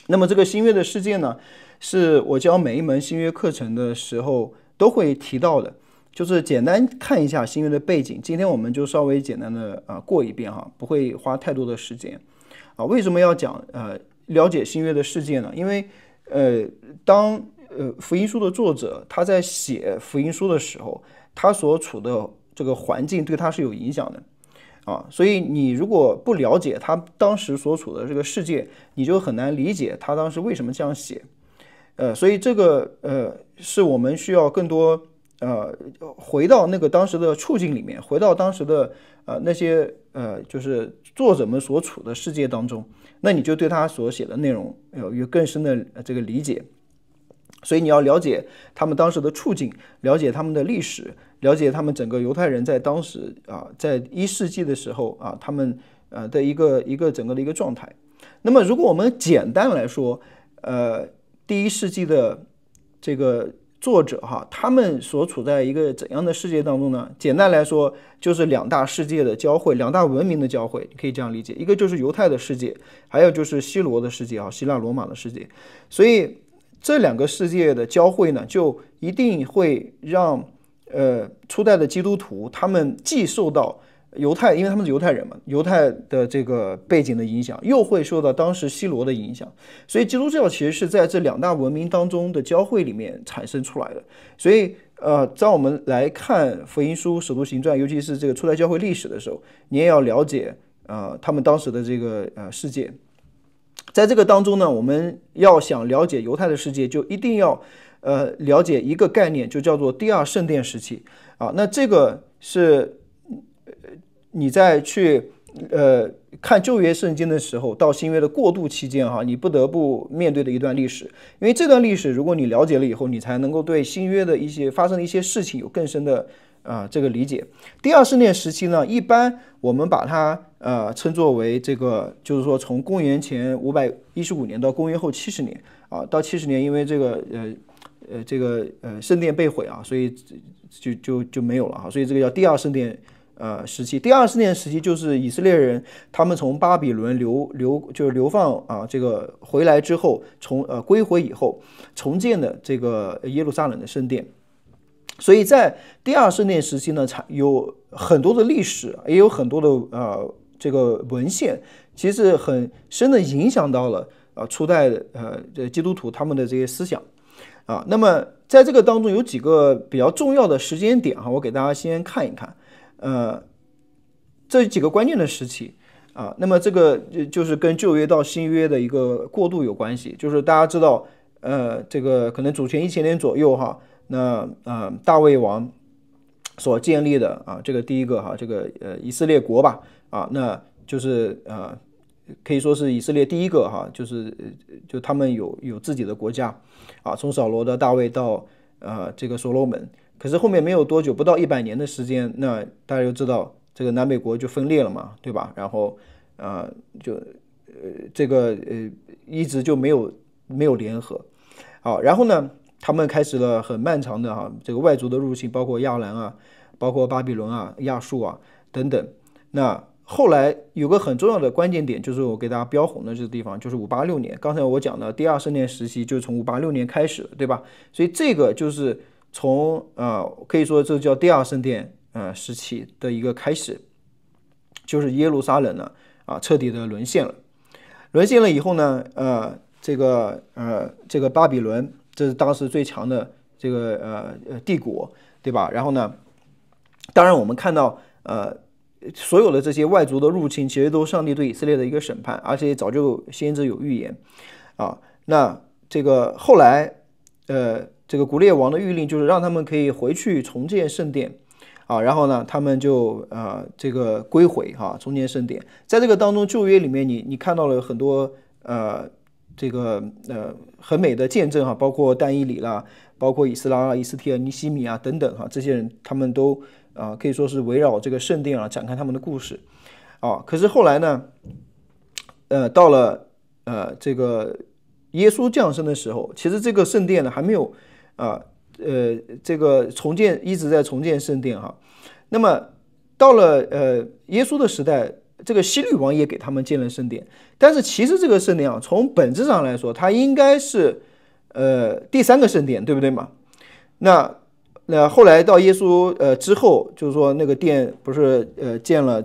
那么这个新约的世界呢，是我教每一门新约课程的时候都会提到的，就是简单看一下新约的背景。今天我们就稍微简单的过一遍哈，不会花太多的时间为什么要讲了解新约的世界呢？因为当福音书的作者他在写福音书的时候，他所处的这个环境对他是有影响的。所以你如果不了解他当时所处的这个世界，你就很难理解他当时为什么这样写。所以这个是我们需要更多回到那个当时的处境里面，回到当时的那些就是作者们所处的世界当中，那你就对他所写的内容有更深的这个理解。所以你要了解他们当时的处境，了解他们的历史，了解他们整个犹太人在当时在1世纪的时候他们的一个整个的一个状态。那么如果我们简单来说第1世纪的这个作者他们所处在一个怎样的世界当中呢？简单来说就是2大世界的交汇，2大文明的交汇，你可以这样理解，一个就是犹太的世界，还有就是希罗的世界希腊罗马的世界。所以这2个世界的交汇呢，就一定会让初代的基督徒他们既受到犹太，因为他们是犹太人嘛，犹太的这个背景的影响，又会受到当时希罗的影响。所以基督教其实是在这2大文明当中的交汇里面产生出来的。所以当我们来看福音书、使徒行传，尤其是这个初代教会历史的时候，你也要了解他们当时的这个世界。在这个当中呢，我们要想了解犹太的世界，就一定要了解一个概念，就叫做第2圣殿时期那这个是你在去看旧约圣经的时候，到新约的过渡期间你不得不面对的一段历史。因为这段历史如果你了解了以后，你才能够对新约的一些发生的一些事情有更深的这个理解。第2圣殿时期呢，一般我们把它称作为这个，就是说从公元前515年到公元后70年到70年，因为这个圣殿被毁放所以就没有了所以这个叫第2圣殿时期。第2圣殿时期就是以色列人他们从巴比伦流放这个回来之后，归回以后重建的这个耶路撒冷的圣殿。所以在第2圣殿时期呢，有很多的历史，也有很多的这个文献，其实很深的影响到了初代的基督徒他们的这些思想那么在这个当中有几个比较重要的时间点我给大家先看一看这几个关键的时期那么这个就是跟旧约到新约的一个过渡有关系。就是大家知道这个可能主前1000年左右那大卫王所建立的这个第一个这个以色列国吧那就是可以说是以色列第一个就他们有自己的国家从扫罗的大卫到这个所罗门。可是后面没有多久，不到100年的时间，那大家就知道这个南北国就分裂了嘛，对吧？然后这个一直就没有联合然后呢他们开始了很漫长的这个外族的入侵，包括亚兰包括巴比伦亚述等等。那后来有个很重要的关键点，就是我给大家标红的这个地方，就是586年。刚才我讲的第2圣殿时期就是从586年开始的，对吧？所以这个就是从可以说这叫第2圣殿时期的一个开始，就是耶路撒冷呢彻底的沦陷了。沦陷了以后呢这个巴比伦，这是当时最强的这个帝国，对吧？然后呢，当然我们看到所有的这些外族的入侵，其实都是上帝对以色列的一个审判，而且早就先知有预言那这个后来这个古列王的谕令就是让他们可以回去重建圣殿然后呢他们就这个归回重建圣殿。在这个当中旧约里面你看到了很多这个很美的见证包括但以理啦，包括以斯拉、以斯帖、尼西米等等这些人他们都可以说是围绕这个圣殿展开他们的故事可是后来呢到了这个耶稣降生的时候，其实这个圣殿呢还没有这个重建，一直在重建圣殿那么到了耶稣的时代，这个希律王也给他们建了圣殿，但是其实这个圣殿啊，从本质上来说，它应该是第三个圣殿，对不对嘛？那后来到耶稣之后，就是说那个殿不是建了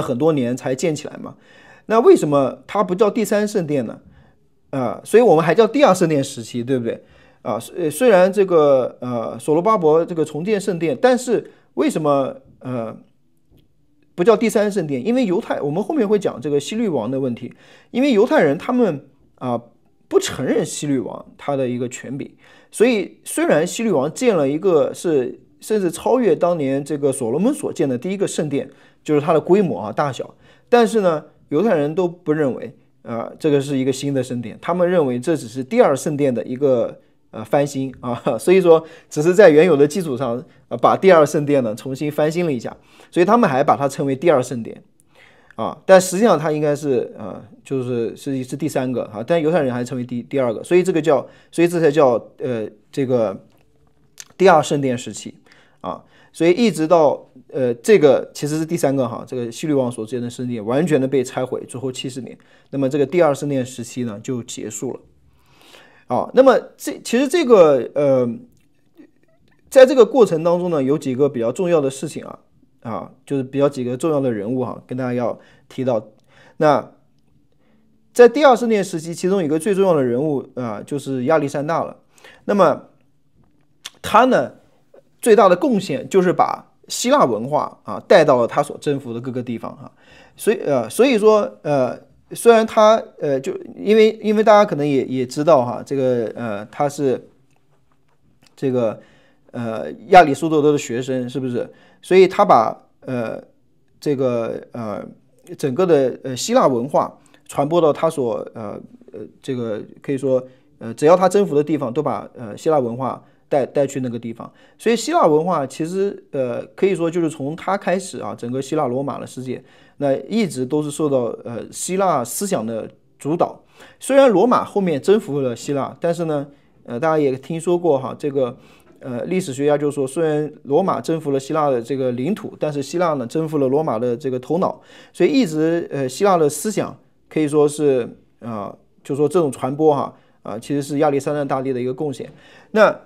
很多年才建起来嘛？那为什么它不叫第三圣殿呢？所以我们还叫第二圣殿时期，对不对？虽然这个所罗巴伯这个重建圣殿，但是为什么不叫第三圣殿？因为我们后面会讲这个希律王的问题，因为犹太人他们不承认希律王他的一个权柄，所以虽然希律王建了一个甚至超越当年这个所罗门所建的第一个圣殿，就是它的规模大小，但是呢，犹太人都不认为这个是一个新的圣殿，他们认为这只是第二圣殿的一个翻新所以说只是在原有的基础上把第二圣殿呢重新翻新了一下，所以他们还把它称为第二圣殿但实际上它应该是是第三个但犹太人还称为第二个，所以这才叫这个第二圣殿时期所以一直到这个其实是第三个这个希律王所建的圣殿完全的被拆毁之后70年，那么这个第二圣殿时期呢就结束了那么其实这个在这个过程当中呢，有几个比较重要的事情就是几个重要的人物跟大家要提到。那在第二圣殿时期，其中一个最重要的人物就是亚历山大了。那么他呢最大的贡献就是把希腊文化带到了他所征服的各个地方所以说虽然他就因为大家可能也知道这个他是这个亚里士多德的学生，是不是？所以他把这个整个的希腊文化传播到他所这个可以说只要他征服的地方，都把希腊文化带去那个地方。所以希腊文化其实可以说就是从他开始整个希腊罗马的世界那一直都是受到希腊思想的主导。虽然罗马后面征服了希腊，但是呢大家也听说过这个历史学家就说，虽然罗马征服了希腊的这个领土，但是希腊呢征服了罗马的这个头脑，所以一直希腊的思想可以说是就说这种传播其实是亚历山大大帝的一个贡献。那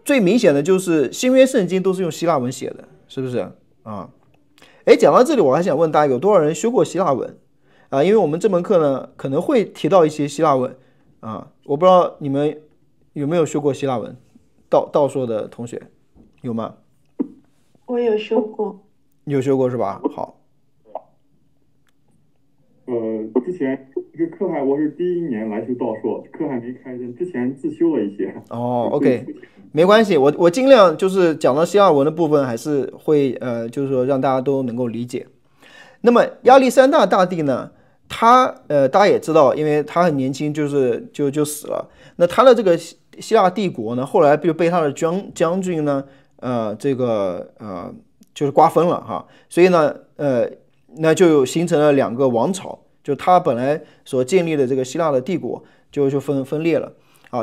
最明显的就是新约圣经都是用希腊文写的，是不是讲到这里，我还想问大家，有多少人修过希腊文因为我们这门课呢可能会提到一些希腊文我不知道你们有没有修过希腊文，道硕的同学有吗？我有修过。你有修过是吧？好。之前这个课我是第1年来修道硕，课还没开真，之前自修了一些。OK， 没关系，我尽量就是讲到希腊文的部分，还是会就是说让大家都能够理解。那么亚历山大大帝呢，他大家也知道，因为他很年轻就死了。那他的这个希腊帝国呢，后来就被他的将军呢，就是瓜分了所以呢，那就形成了2个王朝，就他本来所建立的这个希腊的帝国就分裂了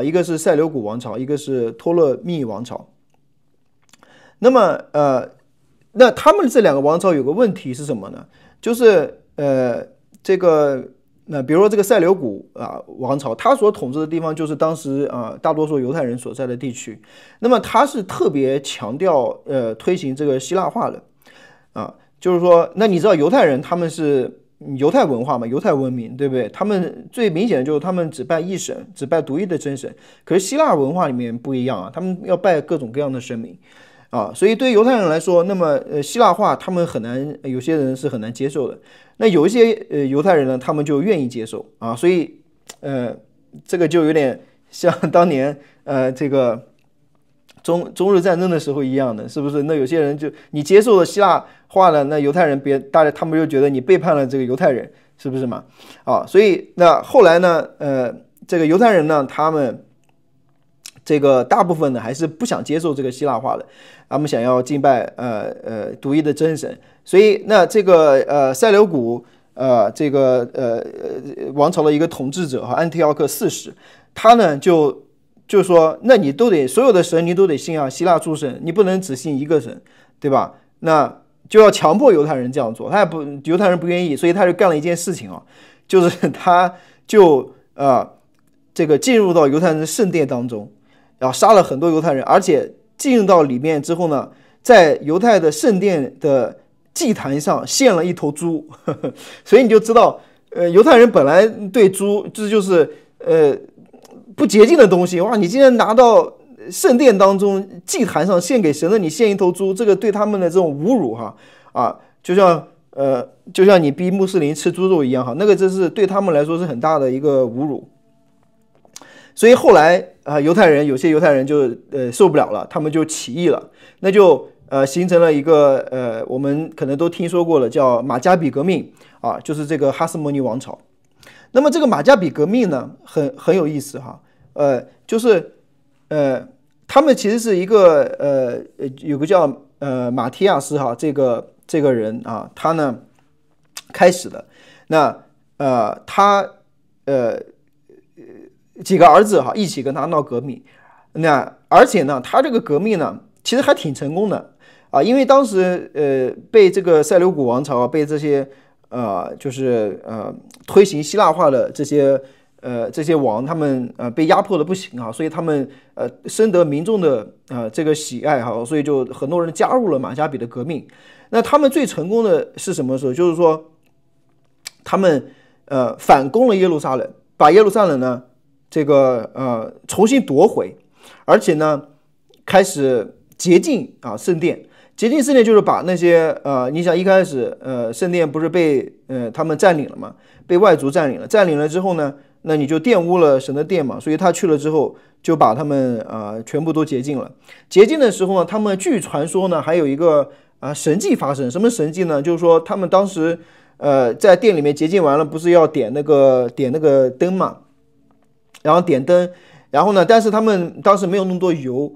一个是塞琉古王朝，一个是托勒密王朝。那么那他们这2个王朝有个问题是什么呢？就是这个比如说这个塞琉古王朝，他所统治的地方就是当时大多数犹太人所在的地区。那么他是特别强调推行这个希腊化的就是说，那你知道犹太人他们是犹太文化嘛，犹太文明，对不对？他们最明显的就是他们只拜一神，只拜独一的真神。可是希腊文化里面不一样他们要拜各种各样的神明所以对犹太人来说，那么希腊化他们很难，有些人是很难接受的。那有一些犹太人呢，他们就愿意接受所以这个就有点像当年这个中日战争的时候一样的，是不是？那有些人就你接受了希腊化了，那犹太人他们就觉得你背叛了这个犹太人，是不是嘛？所以那后来呢这个犹太人呢，他们这个大部分呢还是不想接受这个希腊化的，他们想要敬拜独一的真神。所以那这个塞琉古这个王朝的一个统治者安提奥克4世，他呢就说，那你都得所有的神你都得信希腊诸神，你不能只信一个神，对吧？就要强迫犹太人这样做，犹太人不愿意，所以他就干了一件事情啊，就是他就这个进入到犹太人的圣殿当中，然后杀了很多犹太人，而且进入到里面之后呢，在犹太的圣殿的祭坛上献了一头猪，所以你就知道，犹太人本来对猪这就是不洁净的东西，哇，你竟然拿到圣殿当中祭坛上献给神的，你献一头猪，这个对他们的这种侮辱就像你逼穆斯林吃猪肉一样那个这是对他们来说是很大的一个侮辱。所以后来有些犹太人就受不了了，他们就起义了，那就形成了一个我们可能都听说过了，叫马加比革命就是这个哈斯莫尼王朝。那么这个马加比革命呢，很有意思就是他们其实是一个有个叫马提亚斯这个人他呢开始的。那他几个儿子一起跟他闹革命。那而且呢，他这个革命呢其实还挺成功的因为当时被这个塞琉古王朝被这些就是推行希腊化的这些王，他们被压迫的不行所以他们深得民众的这个喜爱所以就很多人加入了马加比的革命。那他们最成功的是什么时候？就是说他们反攻了耶路撒冷，把耶路撒冷呢这个重新夺回，而且呢开始洁净圣殿。洁净圣殿就是把那些你想一开始圣殿不是被他们占领了吗？被外族占领了之后呢，那你就玷污了神的殿嘛，所以他去了之后就把他们全部都洁净了。洁净的时候呢，他们据传说呢还有一个神迹发生。什么神迹呢？就是说他们当时在店里面洁净完了，不是要点那个灯嘛，然后点灯，然后呢，但是他们当时没有那么多油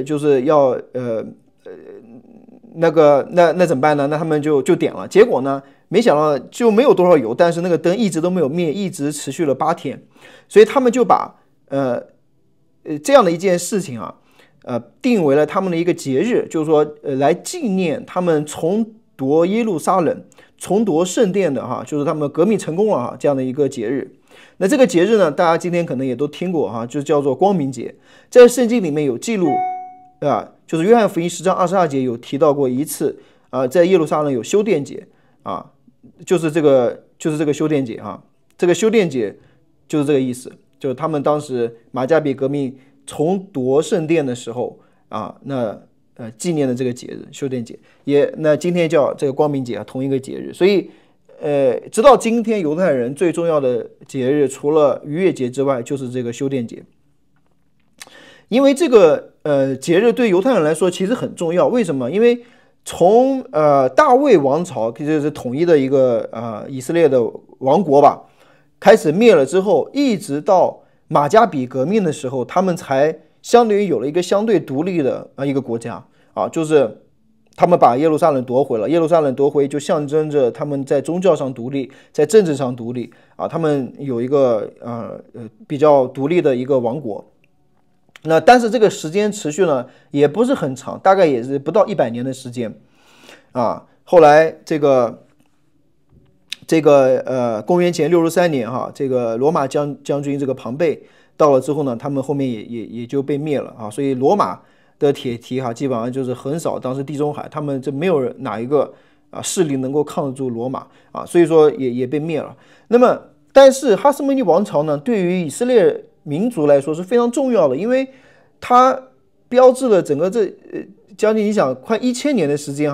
就是要那怎么办呢？那他们就点了，结果呢，没想到就没有多少油，但是那个灯一直都没有灭，一直持续了8天，所以他们就把这样的一件事情定为了他们的一个节日，就是说来纪念他们重夺耶路撒冷、重夺圣殿的就是他们革命成功了这样的一个节日。那这个节日呢，大家今天可能也都听过就叫做光明节。在圣经里面有记录就是约翰福音10章22节有提到过一次在耶路撒冷有修殿节就是这个修殿节这个修殿节就是这个意思，就是他们当时马加比革命重夺圣殿的时候那纪念的这个节日修殿节，那今天叫这个光明节同一个节日。所以直到今天犹太人最重要的节日除了逾越节之外就是这个修殿节。因为这个节日对犹太人来说其实很重要。为什么？因为从大卫王朝就是统一的一个以色列的王国吧开始灭了之后，一直到马加比革命的时候，他们才相当于有了一个相对独立的一个国家就是他们把耶路撒冷夺回了。耶路撒冷夺回就象征着他们在宗教上独立，在政治上独立他们有一个比较独立的一个王国。那但是这个时间持续呢也不是很长，大概也是不到100年的时间后来这个公元前63年这个罗马将军这个庞贝到了之后呢，他们后面也就被灭了所以罗马的铁蹄基本上就是横扫当时地中海，他们这没有哪一个势力能够抗得住罗马所以说也被灭了。那么但是哈斯莫尼王朝呢对于以色列民族来说是非常重要的，因为它标志了整个将近你想快1000年的时间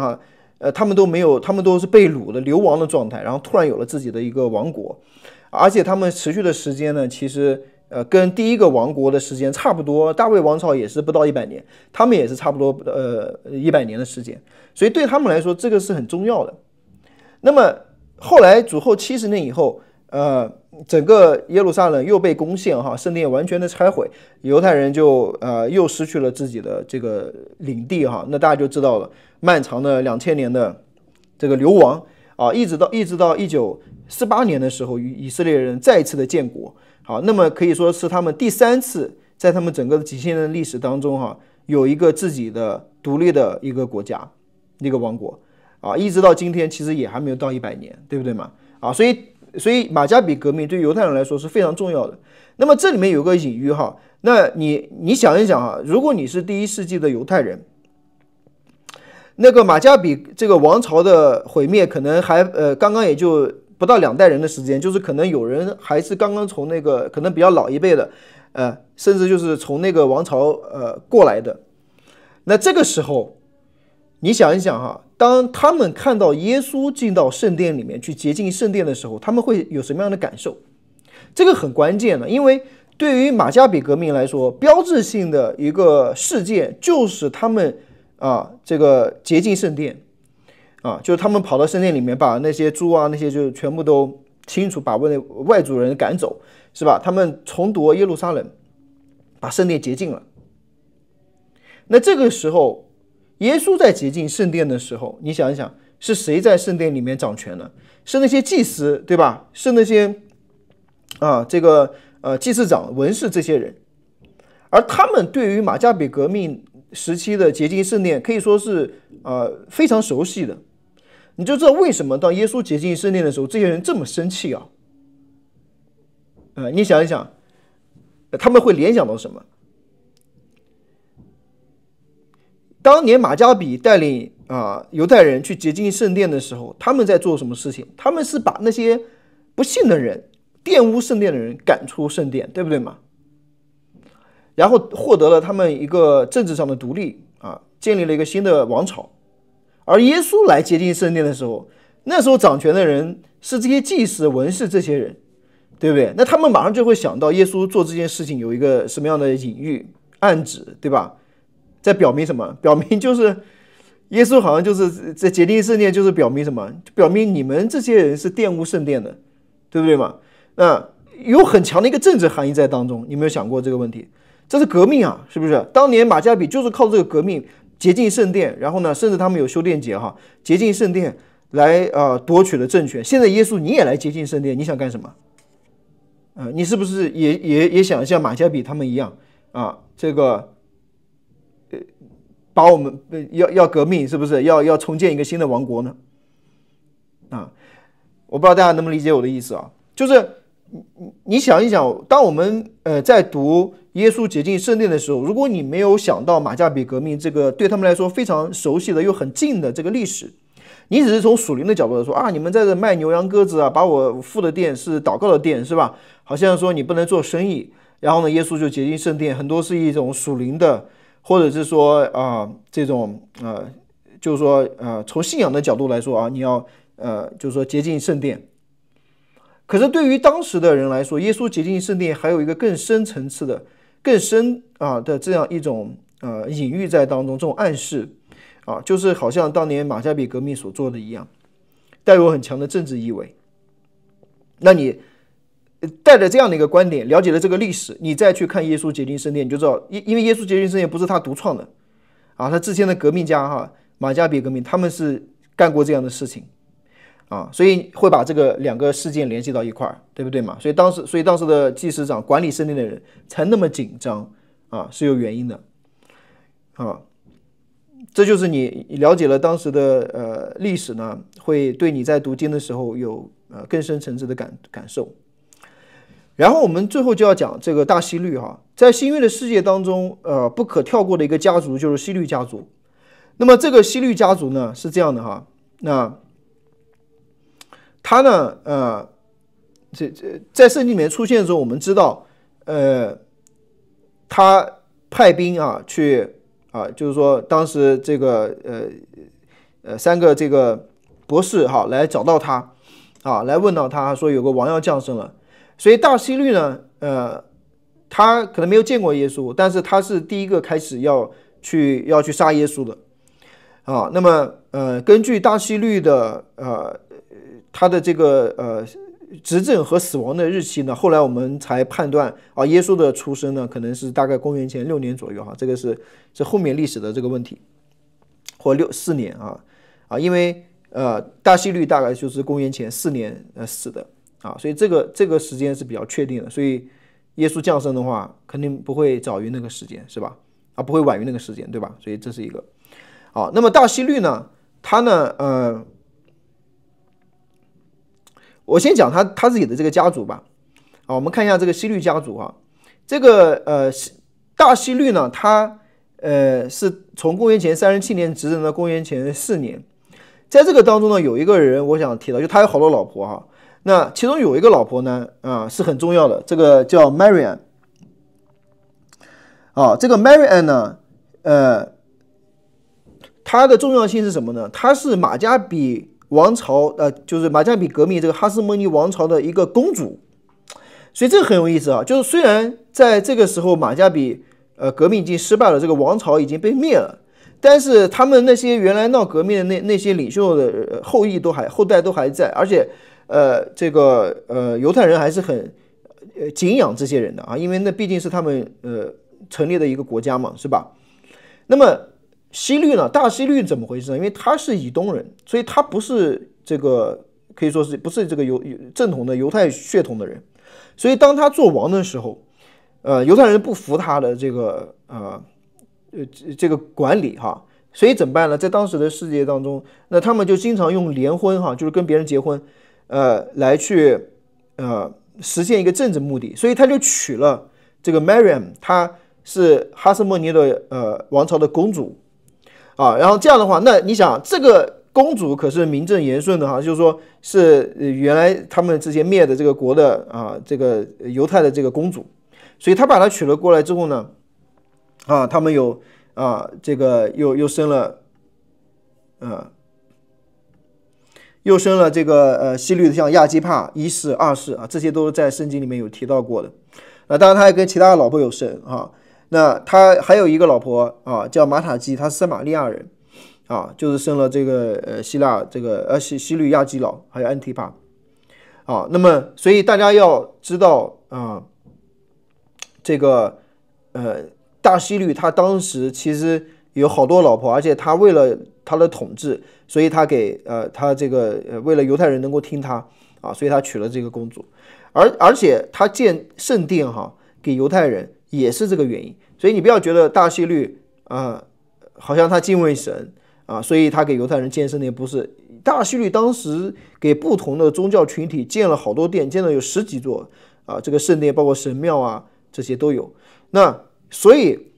他们都是被掳的流亡的状态，然后突然有了自己的一个王国，而且他们持续的时间呢其实跟第一个王国的时间差不多，大卫王朝也是不到100年，他们也是差不多100年的时间，所以对他们来说这个是很重要的。那么后来主后70年以后整个耶路撒冷又被攻陷圣殿完全的拆毁，犹太人就又失去了自己的这个领地那大家就知道了漫长的2000年的这个流亡一直到1948年的时候以色列人再一次的建国那么可以说是他们第3次在他们整个几千年的历史当中有一个自己的独立的一个国家，一个王国啊，一直到今天其实也还没有到100年，对不对嘛？啊，所以马加比革命对犹太人来说是非常重要的。那么这里面有个隐喻哈，那你想一想啊，如果你是第1世纪的犹太人，那个马加比这个王朝的毁灭可能还刚刚也就不到2代人的时间，就是可能有人还是刚刚从那个可能比较老一辈的甚至就是从那个王朝过来的。那这个时候你想一想哈，当他们看到耶稣进到圣殿里面去洁净圣殿的时候，他们会有什么样的感受？这个很关键的，因为对于马加比革命来说，标志性的一个事件就是他们这个洁净圣殿就是他们跑到圣殿里面，把那些猪那些就全部都清除，把外族人赶走，是吧？他们重夺耶路撒冷，把圣殿洁净了。那这个时候耶稣在洁净圣殿的时候，你想一想，是谁在圣殿里面掌权呢？是那些祭司，对吧？是那些祭司长、文士这些人。而他们对于马加比革命时期的洁净圣殿可以说是非常熟悉的。你就知道为什么当耶稣洁净圣殿的时候，这些人这么生气你想一想，他们会联想到什么？当年马加比带领犹太人去洁净圣殿的时候，他们在做什么事情？他们是把那些不信的人、玷污圣殿的人赶出圣殿，对不对嘛？然后获得了他们一个政治上的独立建立了一个新的王朝。而耶稣来洁净圣殿的时候，那时候掌权的人是这些祭司、文士这些人，对不对？那他们马上就会想到耶稣做这件事情有一个什么样的隐喻、暗指，对吧？在表明什么？表明就是耶稣好像就是在洁净圣殿，就是表明什么？表明你们这些人是玷污圣殿的，对不对嘛？那有很强的一个政治含义在当中，你有没有想过这个问题？这是革命是不是？当年马加比就是靠这个革命洁净圣殿，然后呢，甚至他们有修殿节洁净圣殿来夺取了政权。现在耶稣你也来洁净圣殿，你想干什么？你是不是也想像马加比他们一样这个把我们要革命，是不是要重建一个新的王国呢？我不知道大家能不能理解我的意思就是你想一想，当我们在读耶稣洁净圣殿的时候，如果你没有想到马加比革命这个对他们来说非常熟悉的又很近的这个历史，你只是从属灵的角度来说你们在这卖牛羊鸽子把我父的殿是祷告的殿，是吧？好像说你不能做生意，然后呢，耶稣就洁净圣殿，很多是一种属灵的，或者是说这种就是说从信仰的角度来说你要就是说洁净圣殿。可是对于当时的人来说，耶稣洁净圣殿还有一个更深层次的、更深的这样一种隐喻在当中，这种暗示就是好像当年马加比革命所做的一样，带有很强的政治意味。那你带着这样的一个观点，了解了这个历史，你再去看耶稣洁净圣殿，你就知道，因为耶稣洁净圣殿不是他独创的他之前的革命家马加比革命他们是干过这样的事情所以会把这个2个事件联系到一块儿，对不对嘛？所以当时的祭司长管理圣殿的人才那么紧张是有原因的这就是你了解了当时的历史呢，会对你在读经的时候有更深层次的感受。然后我们最后就要讲这个大希律在新约的世界当中不可跳过的一个家族就是希律家族。那么这个希律家族呢是这样的那他呢在圣经里面出现的时候，我们知道他派兵去就是说当时这个3个这个博士来找到他来问到他说有个王要降生了。所以大希律呢他可能没有见过耶稣，但是他是第一个开始要去杀耶稣的那么根据大希律的他的这个执政和死亡的日期呢，后来我们才判断耶稣的出生呢可能是大概公元前6年左右这个是后面历史的这个问题，或4年因为大希律大概就是公元前4年死的所以这个时间是比较确定的，所以耶稣降生的话肯定不会早于那个时间，是吧？不会晚于那个时间，对吧？所以这是一个那么大希律呢他呢，我先讲他自己的这个家族吧。啊，我们看一下这个希律家族啊，这个大希律呢，他是从公元前37年执政到公元前4年，在这个当中呢，有一个人我想提到，就他有好多老婆哈。那其中有一个老婆呢，是很重要的，这个叫 Marianne。这个 Marianne 呢，它的重要性是什么呢？它是马加比王朝，就是马加比革命这个哈斯莫尼王朝的一个公主。所以这个很有意思啊，就是虽然在这个时候马加比革命已经失败了，这个王朝已经被灭了，但是他们那些原来闹革命的那些领袖的后代都还在，而且这个犹太人还是很敬仰这些人的啊，因为那毕竟是他们成立的一个国家嘛，是吧？那么希律呢，大希律怎么回事呢？因为他是以东人，所以他不是这个可以说是不是这个正统的犹太血统的人。所以当他做王的时候，犹太人不服他的这个这个管理哈，所以怎么办呢？在当时的世界当中，那他们就经常用联婚哈，就是跟别人结婚，来去实现一个政治目的。所以他就娶了这个 Mariam， 她是哈斯莫尼的王朝的公主啊。然后这样的话，那你想这个公主可是名正言顺的哈，就是说是原来他们之前灭的这个国的这个犹太的这个公主，所以他把她娶了过来之后呢，他们有这个又生了这个希律的像亚基帕1世、2世啊，这些都是在圣经里面有提到过的。当然他还跟其他的老婆有生啊。那他还有一个老婆叫马塔基，他是撒玛利亚人。就是生了这个希律亚基老还有安提帕那么所以大家要知道这个大希律他当时其实有好多老婆，而且他为了他的统治，所以他给他这个为了犹太人能够听他所以他娶了这个公主，而且他建圣殿给犹太人也是这个原因。所以你不要觉得大希律好像他敬畏神所以他给犹太人建圣殿，不是。大希律当时给不同的宗教群体建了好多殿，建了有10几座这个圣殿，包括神庙这些都有。那所以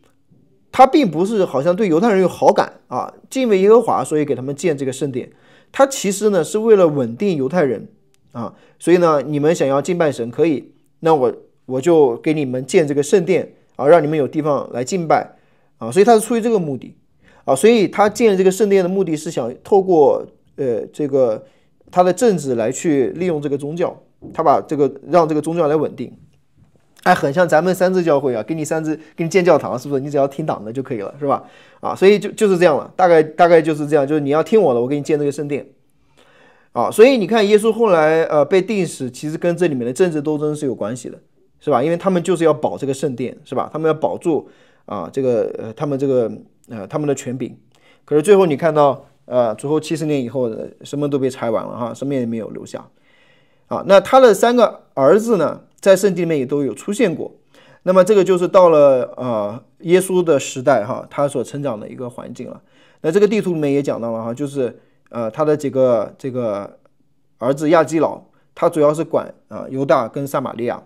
他并不是好像对犹太人有好感敬畏耶和华，所以给他们建这个圣殿。他其实呢是为了稳定犹太人所以呢你们想要敬拜神可以，那我就给你们建这个圣殿让你们有地方来敬拜所以他是出于这个目的。所以他建这个圣殿的目的是想透过这个他的政治来去利用这个宗教，他把这个让这个宗教来稳定。很像咱们三自教会给你建教堂，是不是？你只要听党的就可以了，是吧？所以就是这样了，大概就是这样，就是你要听我的，我给你建这个圣殿所以你看耶稣后来被钉死，其实跟这里面的政治斗争是有关系的，是吧？因为他们就是要保这个圣殿，是吧？他们要保住这个他们这个他们的权柄。可是最后你看到主后70年以后什么都被拆完了什么也没有留下那他的3个儿子呢，在圣经里面也都有出现过。那么这个就是到了耶稣的时代他所成长的一个环境了。那这个地图里面也讲到了就是他的几个这个儿子亚基老，他主要是管犹大跟撒玛利亚。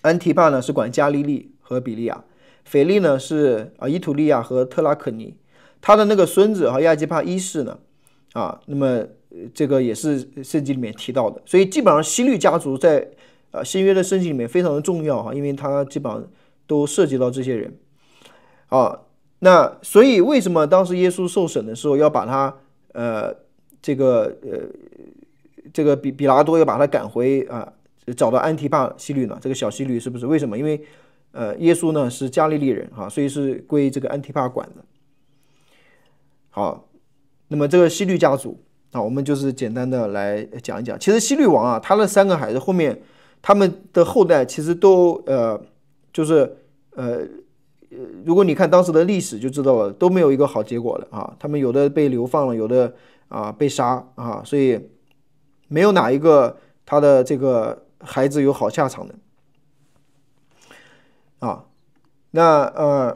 安提帕呢是管加利利和比利亚，腓利呢是伊图利亚和特拉可尼。他的那个孙子亚基帕1世呢那么这个也是圣经里面提到的。所以基本上希律家族在新约的圣经里面非常的重要因为他基本上都涉及到这些人那所以为什么当时耶稣受审的时候要把他这个比拉多要把他赶回找到安提帕希律呢？这个小希律是不是？为什么？因为耶稣呢是加利利人所以是归这个安提帕管的。那么这个希律家族我们就是简单的来讲一讲。其实希律王他的3个孩子后面他们的后代其实都就是如果你看当时的历史就知道了，都没有一个好结果的他们有的被流放了，有的被杀所以没有哪一个他的这个孩子有好下场的那